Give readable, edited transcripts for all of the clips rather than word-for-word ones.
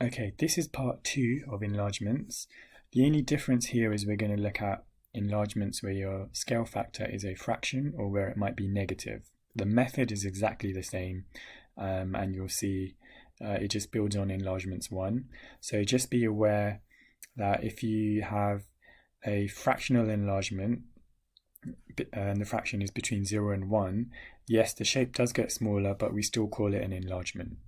Okay, this is part 2 of enlargements. The only difference here is we're going to look at enlargements where your scale factor is a fraction or where it might be negative. The method is exactly the same, and you'll see it just builds on enlargements 1. So just be aware that if you have a fractional enlargement and the fraction is between 0 and 1, yes, the shape does get smaller, but we still call it an enlargement.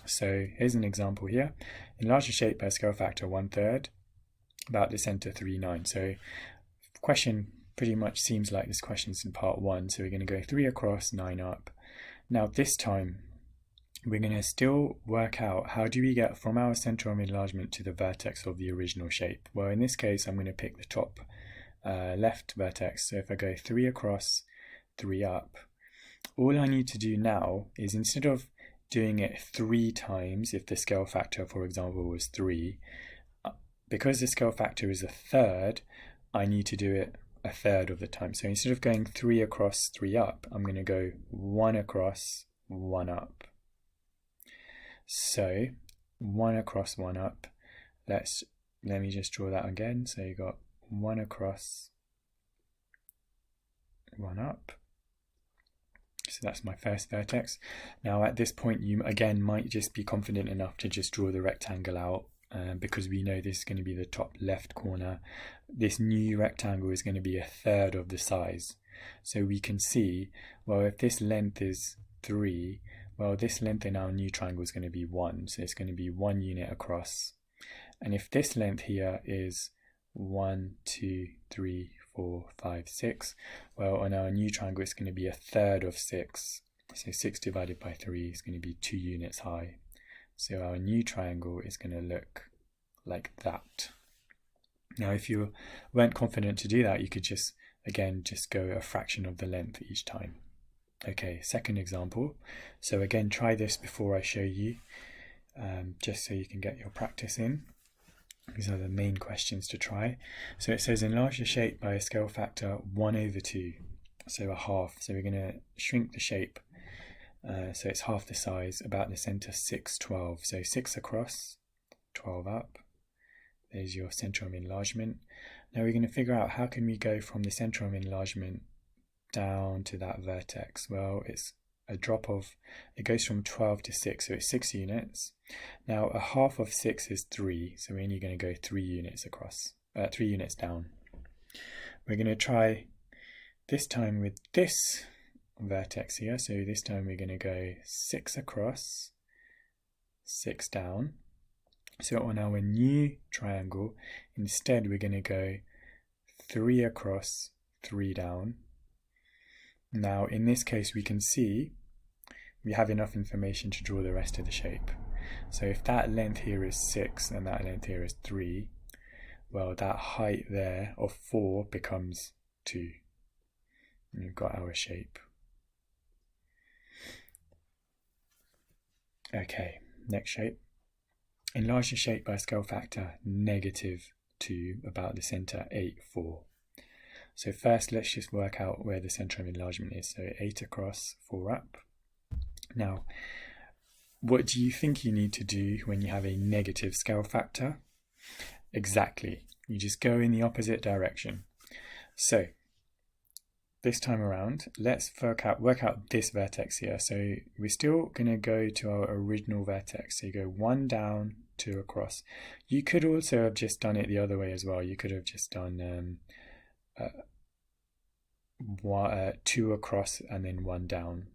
So here's an example here. Enlarge the shape by a scale factor 1/3, about the center 3, 9. So the question pretty much seems like this question's in part 1. So we're going to go 3 across, 9 up. Now this time, we're going to still work out how do we get from our center of enlargement to the vertex of the original shape. Well, in this case, I'm going to pick the top left vertex. So if I go 3 across, 3 up, all I need to do now is, instead of doing it 3 times, if the scale factor, for example, was 3, because the scale factor is 1/3, I need to do it 1/3 of the time. So instead of going 3 across, 3 up, I'm going to go 1 across, 1 up. So 1 across, 1 up. Let me just draw that again. So you got 1 across, 1 up. So that's my first vertex. Now at this point, you again might just be confident enough to just draw the rectangle out, because we know this is going to be the top left corner. This new rectangle is going to be 1/3 of the size. So we can see, well, if this length is 3, well, this length in our new triangle is going to be 1. So it's going to be 1 unit across. And if this length here is 1, 2, 3, 4, 5, 6, well, on our new triangle it's going to be 1/3 of 6. So 6 divided by 3 is going to be 2 units high. So our new triangle is going to look like that. Now if you weren't confident to do that, you could just go a fraction of the length each time. Okay, second example. So again, try this before I show you, just so you can get your practice in. These are the main questions to try. So it says enlarge the shape by a scale factor 1/2, so a half. So we're going to shrink the shape, so it's half the size, about the center 6, 12. So 6 across, 12 up. There's your center of enlargement. Now we're going to figure out how can we go from the center of enlargement down to that vertex. Well, it's a drop of, it goes from 12 to 6, so it's 6 units. Now a half of 6 is 3, so we're only going to go 3 units across, 3 units down. We're going to try this time with this vertex here. So this time we're going to go 6 across, 6 down. So on our new triangle, instead we're going to go 3 across, 3 down. Now in this case we can see we have enough information to draw the rest of the shape. So if that length here is 6 and that length here is 3, well, that height there of 4 becomes 2. And we've got our shape. Okay, next shape. Enlarge the shape by a scale factor -2, about the center 8, 4. So first, let's just work out where the center of enlargement is. So 8 across, 4 up. Now, what do you think you need to do when you have a negative scale factor? Exactly. You just go in the opposite direction. So this time around, let's work out this vertex here. So we're still going to go to our original vertex. So you go 1 down, 2 across. You could also have just done it the other way as well. You could have just done 2 across and then 1 down.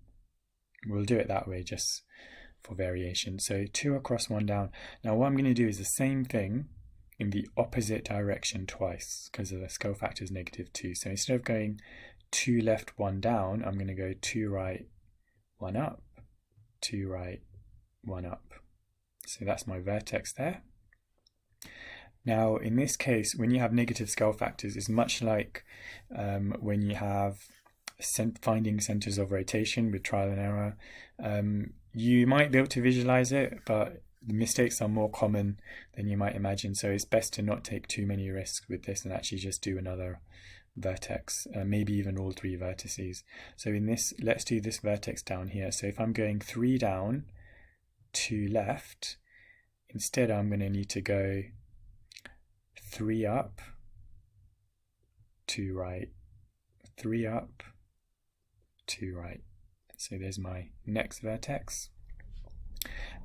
We'll do it that way just for variation. So 2 across, 1 down. Now what I'm going to do is the same thing in the opposite direction twice, because the scale factor is -2. So instead of going 2 left, 1 down, I'm going to go 2 right, 1 up, 2 right, 1 up. So that's my vertex there. Now in this case, when you have negative scale factors, it's much like when you have finding centers of rotation with trial and error. You might be able to visualize it, but the mistakes are more common than you might imagine. So it's best to not take too many risks with this and actually just do another vertex, maybe even all 3 vertices. So in this, let's do this vertex down here. So if I'm going 3 down, 2 left, instead I'm going to need to go 3 up, 2 right, 3 up, 2 right. So there's my next vertex.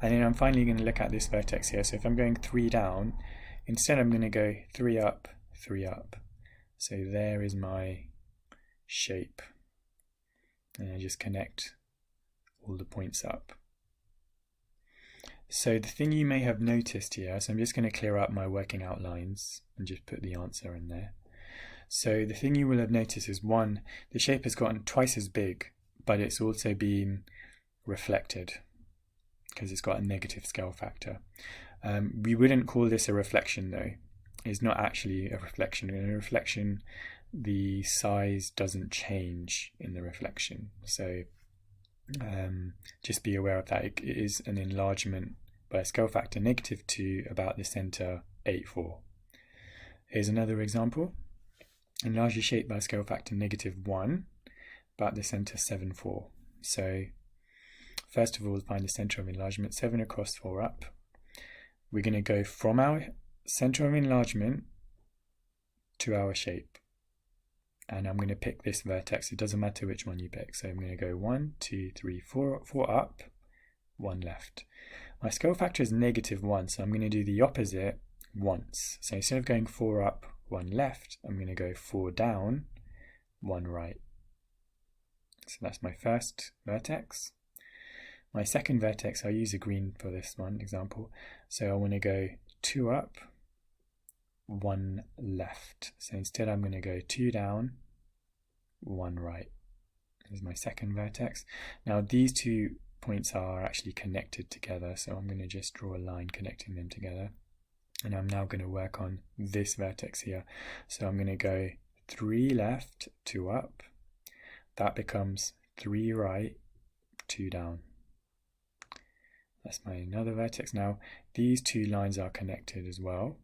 And then I'm finally going to look at this vertex here. So if I'm going 3 down, instead I'm going to go 3 up, 3 up. So there is my shape. And I just connect all the points up. So the thing you may have noticed here, so I'm just going to clear up my working outlines and just put the answer in there. So the thing you will have noticed is, one, the shape has gotten twice as big, but it's also been reflected because it's got a negative scale factor. We wouldn't call this a reflection though. It's not actually a reflection. In a reflection, the size doesn't change in the reflection. So just be aware of that. It is an enlargement by a scale factor -2 about the center 8,4. Here's another example. Enlarge the shape by a scale factor -1 about the center 7,4. So first of all, find the center of enlargement, 7 across, 4 up. We're going to go from our center of enlargement to our shape. And I'm going to pick this vertex. It doesn't matter which one you pick. So I'm going to go 1, 2, 3, 4, 4 up, 1 left. My scale factor is -1, so I'm going to do the opposite once. So instead of going 4 up, 1 left, I'm going to go 4 down, 1 right. So that's my first vertex. My second vertex, I'll use a green for this one example. So I want to go 2 up, 1 left. So instead I'm going to go 2 down, 1 right. This is my second vertex. Now these 2 points are actually connected together, so I'm going to just draw a line connecting them together. And I'm now going to work on this vertex here. So I'm going to go 3 left, 2 up. That becomes 3 right, 2 down. That's my another vertex. Now these 2 lines are connected as well.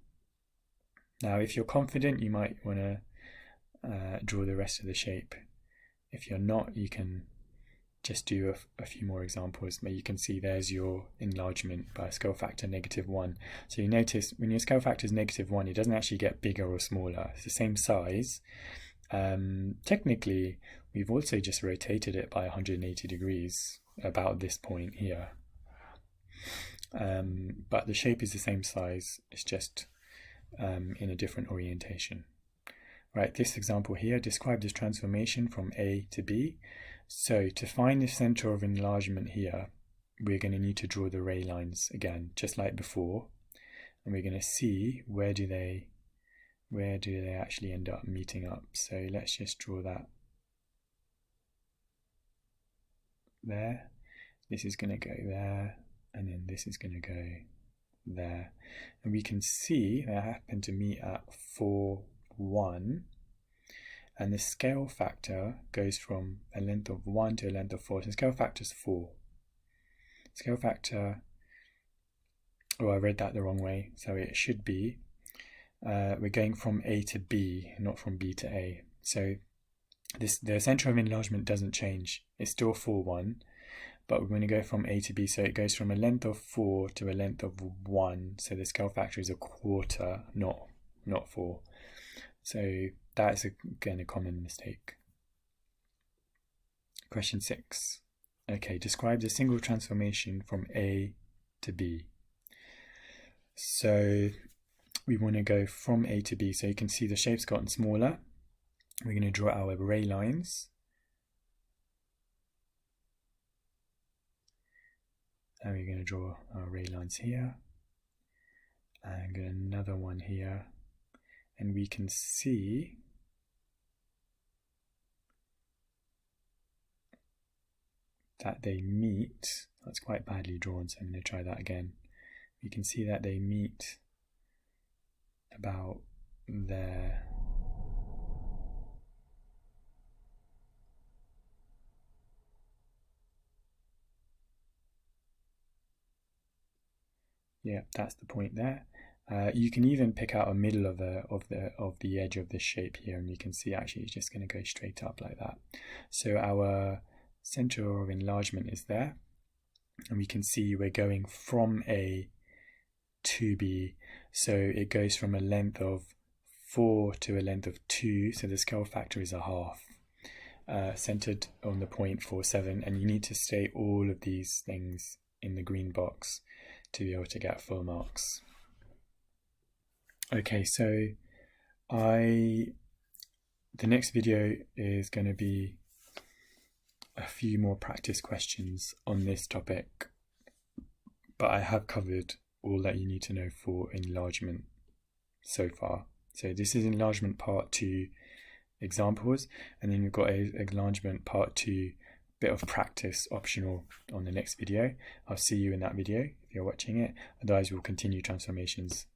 Now if you're confident, you might want to draw the rest of the shape. If you're not, you can just do a few more examples, but you can see there's your enlargement by a scale factor -1. So you notice when your scale factor is -1, it doesn't actually get bigger or smaller. It's the same size. Technically, we've also just rotated it by 180 degrees about this point here. But the shape is the same size, it's just in a different orientation. Right, this example here, describe this transformation from A to B. So to find the center of enlargement here, we're going to need to draw the ray lines again, just like before. And we're going to see where do they actually end up meeting up. So let's just draw that there. This is going to go there, and then this is going to go there. And we can see they happen to meet at 4, 1. And the scale factor goes from a length of 1 to a length of 4. So scale factor is 4. Scale factor, oh, I read that the wrong way. So it should be, we're going from A to B, not from B to A. So the center of enlargement doesn't change. It's still 4, 1. But we're going to go from A to B. So it goes from a length of 4 to a length of 1. So the scale factor is 1/4, not 4. So that is again a common mistake. Question 6. Okay, describe the single transformation from A to B. So we want to go from A to B. So you can see the shape's gotten smaller. We're going to draw our ray lines. And we're going to draw our ray lines here. And get another one here. And we can see that they meet. That's quite badly drawn, so I'm going to try that again. You can see that they meet about there. Yeah, that's the point there. You can even pick out a middle of the edge of this shape here, and you can see actually it's just going to go straight up like that. So our center of enlargement is there, and we can see we're going from A 2b. So it goes from a length of 4 to a length of 2, so the scale factor is a half. Centered on the point 47, and you need to state all of these things in the green box to be able to get full marks. Okay, so the next video is going to be a few more practice questions on this topic, but I have covered all that you need to know for enlargement so far. So this is enlargement part 2 examples, and then we've got a enlargement part 2 bit of practice optional on the next video. I'll see you in that video if you're watching it. Otherwise we'll continue transformations